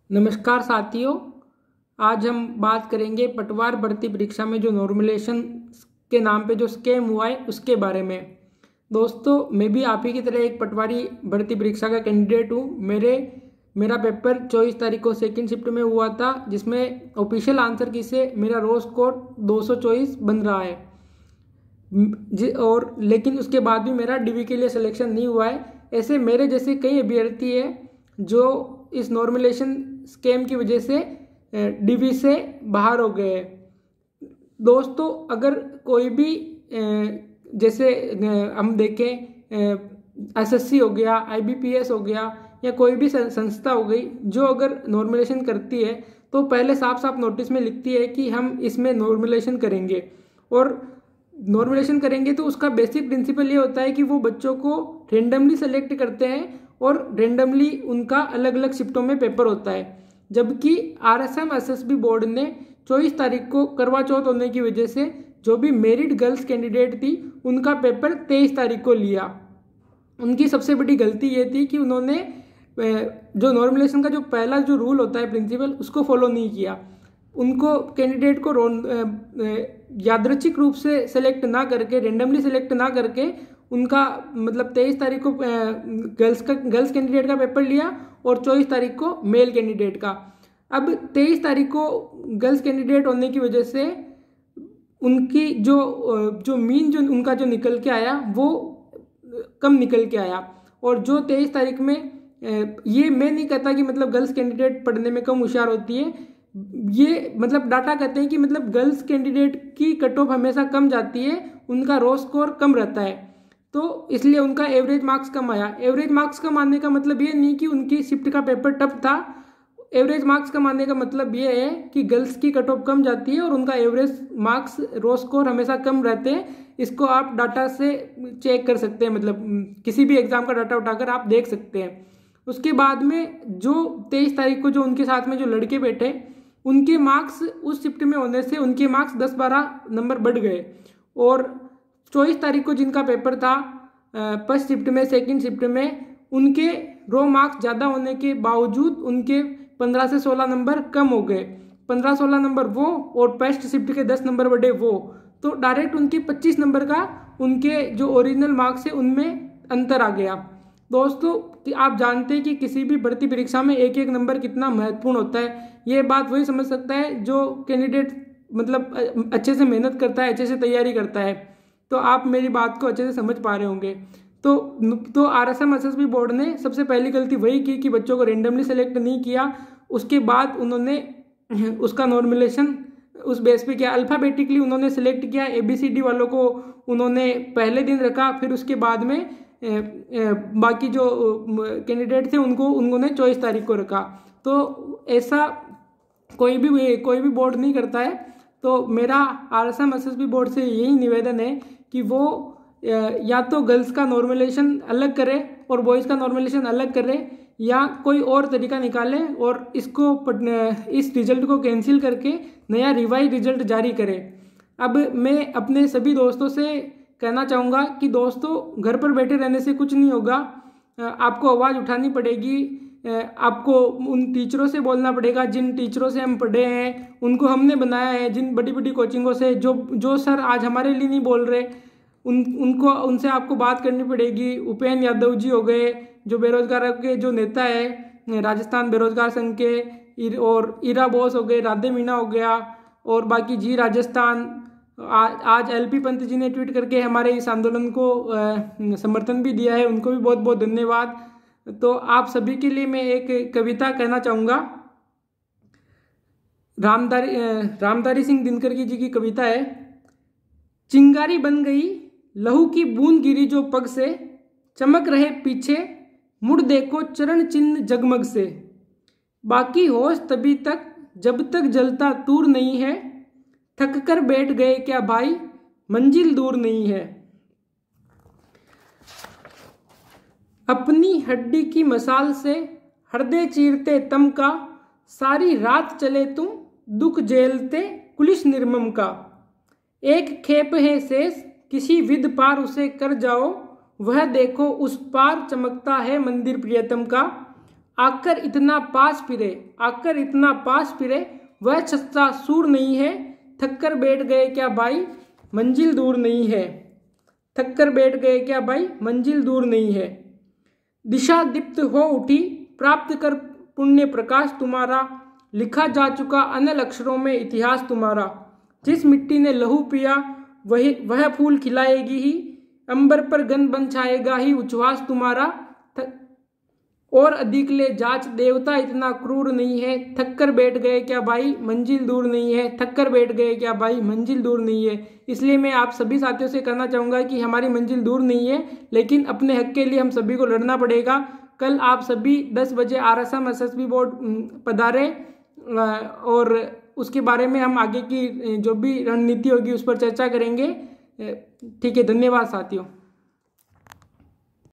नमस्कार साथियों। आज हम बात करेंगे पटवार भर्ती परीक्षा में जो नॉर्मलाइजेशन के नाम पे जो स्कैम हुआ है उसके बारे में। दोस्तों, मैं भी आप ही की तरह एक पटवारी भर्ती परीक्षा का कैंडिडेट हूँ। मेरा पेपर 24 तारीख को सेकंड शिफ्ट में हुआ था, जिसमें ऑफिशियल आंसर की से मेरा रो स्कोर 224 बन रहा है और लेकिन उसके बाद भी मेरा डीवी के लिए सिलेक्शन नहीं हुआ है। ऐसे मेरे जैसे कई अभ्यर्थी हैं जो इस नॉर्मलाइजेशन स्कैम की वजह से डीवी से बाहर हो गए हैं। दोस्तों, अगर कोई भी जैसे हम देखें एसएससी हो गया, आईबीपीएस हो गया या कोई भी संस्था हो गई जो अगर नॉर्मलाइजेशन करती है तो पहले साफ साफ नोटिस में लिखती है कि हम इसमें नॉर्मलाइजेशन करेंगे। और नॉर्मलाइजेशन करेंगे तो उसका बेसिक प्रिंसिपल ये होता है कि वो बच्चों को रेंडमली सेलेक्ट करते हैं और रेंडमली उनका अलग अलग शिफ्टों में पेपर होता है। जबकि आरएसएम एसएसबी बोर्ड ने 24 तारीख को करवा चौथ होने की वजह से जो भी मेरिट गर्ल्स कैंडिडेट थी उनका पेपर 23 तारीख को लिया। उनकी सबसे बड़ी गलती ये थी कि उन्होंने जो नॉर्मलाइजेशन का जो पहला जो रूल होता है प्रिंसिपल, उसको फॉलो नहीं किया। उनको कैंडिडेट को यादृच्छिक रूप से सेलेक्ट ना करके, रेंडमली सेलेक्ट ना करके उनका मतलब 23 तारीख को गर्ल्स कैंडिडेट का पेपर लिया और 24 तारीख को मेल कैंडिडेट का। अब 23 तारीख को गर्ल्स कैंडिडेट होने की वजह से उनकी जो मीन जो उनका जो निकल के आया वो कम निकल के आया। और जो 23 तारीख में ये मैं नहीं कहता कि मतलब गर्ल्स कैंडिडेट पढ़ने में कम होशियार होती है, ये मतलब डाटा कहते हैं कि मतलब गर्ल्स कैंडिडेट की कट ऑफ हमेशा कम जाती है, उनका रो स्कोर कम रहता है, तो इसलिए उनका एवरेज मार्क्स कम आया। एवरेज मार्क्स कम आने का मतलब ये नहीं कि उनकी शिफ्ट का पेपर टफ था। एवरेज मार्क्स कम आने का मतलब ये है कि गर्ल्स की कट ऑफ कम जाती है और उनका एवरेज मार्क्स रो स्कोर हमेशा कम रहते हैं। इसको आप डाटा से चेक कर सकते हैं, मतलब किसी भी एग्जाम का डाटा उठाकर आप देख सकते हैं। उसके बाद में जो 23 तारीख को जो उनके साथ में जो लड़के बैठे, उनके मार्क्स उस शिफ्ट में होने से उनके मार्क्स 10-12 नंबर बढ़ गए। और 24 तारीख को जिनका पेपर था फर्स्ट शिफ्ट में, सेकंड शिफ्ट में, उनके रो मार्क्स ज़्यादा होने के बावजूद उनके 15 से 16 नंबर कम हो गए। 15-16 नंबर वो और फर्स्ट शिफ्ट के 10 नंबर बढ़े वो, तो डायरेक्ट उनके 25 नंबर का उनके जो ओरिजिनल मार्क्स है उनमें अंतर आ गया। दोस्तों, कि आप जानते हैं कि किसी भी भर्ती परीक्षा में एक एक नंबर कितना महत्वपूर्ण होता है। ये बात वही समझ सकता है जो कैंडिडेट मतलब अच्छे से मेहनत करता है, अच्छे से तैयारी करता है। तो आप मेरी बात को अच्छे से समझ पा रहे होंगे। तो आरएसएम एसएसबी बोर्ड ने सबसे पहली गलती वही की कि बच्चों को रेंडमली सेलेक्ट नहीं किया। उसके बाद उन्होंने उसका नॉर्मलाइजेशन उस बेस पे किया, अल्फ़ाबेटिकली उन्होंने सेलेक्ट किया। ABCD वालों को उन्होंने पहले दिन रखा, फिर उसके बाद में बाकी जो कैंडिडेट थे उन्होंने 24 तारीख को रखा। तो ऐसा कोई भी बोर्ड नहीं करता है। तो मेरा आरएसएम एसएसबी बोर्ड से यही निवेदन है कि वो या तो गर्ल्स का नॉर्मलाइजेशन अलग करे और बॉयज़ का नॉर्मलाइजेशन अलग करे, या कोई और तरीका निकाले और इस रिजल्ट को कैंसिल करके नया रिवाइज रिजल्ट जारी करे। अब मैं अपने सभी दोस्तों से कहना चाहूँगा कि दोस्तों, घर पर बैठे रहने से कुछ नहीं होगा। आपको आवाज़ उठानी पड़ेगी, आपको उन टीचरों से बोलना पड़ेगा जिन टीचरों से हम पढ़े हैं, उनको हमने बनाया है, जिन बड़ी बड़ी कोचिंगों से जो सर आज हमारे लिए नहीं बोल रहे, उनसे आपको बात करनी पड़ेगी। उपेंद्र यादव जी हो गए जो बेरोजगार के जो नेता है राजस्थान बेरोजगार संघ के, और ईरा बोस हो गए, राधे मीना हो गया, और बाकी जी राजस्थान। आज LP पंत जी ने ट्वीट करके हमारे इस आंदोलन को समर्थन भी दिया है, उनको भी बहुत बहुत धन्यवाद। तो आप सभी के लिए मैं एक कविता कहना चाहूँगा। रामधारी सिंह दिनकर जी की कविता है। चिंगारी बन गई लहू की बूंद गिरी जो पग से, चमक रहे पीछे मुड़ देखो चरण चिन्ह जगमग से, बाकी होश तभी तक जब तक जलता तूर नहीं है, थक कर बैठ गए क्या भाई मंजिल दूर नहीं है। अपनी हड्डी की मसाल से हृदय चीरते तम का, सारी रात चले तुम दुख झेलते कुलिश निर्मम का, एक खेप है शेष किसी विद पार उसे कर जाओ, वह देखो उस पार चमकता है मंदिर प्रियतम का, आकर इतना पास फिरे, आकर इतना पास फिरे, वह छस्ता सूर नहीं है, थक कर बैठ गए क्या भाई मंजिल दूर नहीं है, थक कर बैठ गए क्या भाई मंजिल दूर नहीं है। दिशा दीप्त हो उठी, प्राप्त कर पुण्य प्रकाश तुम्हारा, लिखा जा चुका अनल अक्षरों में इतिहास तुम्हारा। जिस मिट्टी ने लहू पिया वह फूल खिलाएगी ही, अंबर पर गंध बन छाएगा ही उच्छ्वास तुम्हारा। और अधिक ले जाच देवता इतना क्रूर नहीं है, थक कर बैठ गए क्या भाई मंजिल दूर नहीं है, थक कर बैठ गए क्या भाई मंजिल दूर नहीं है। इसलिए मैं आप सभी साथियों से कहना चाहूँगा कि हमारी मंजिल दूर नहीं है, लेकिन अपने हक के लिए हम सभी को लड़ना पड़ेगा। कल आप सभी 10 बजे RSM SSB बोर्ड पधारें और उसके बारे में हम आगे की जो भी रणनीति होगी उस पर चर्चा करेंगे। ठीक है, धन्यवाद साथियों।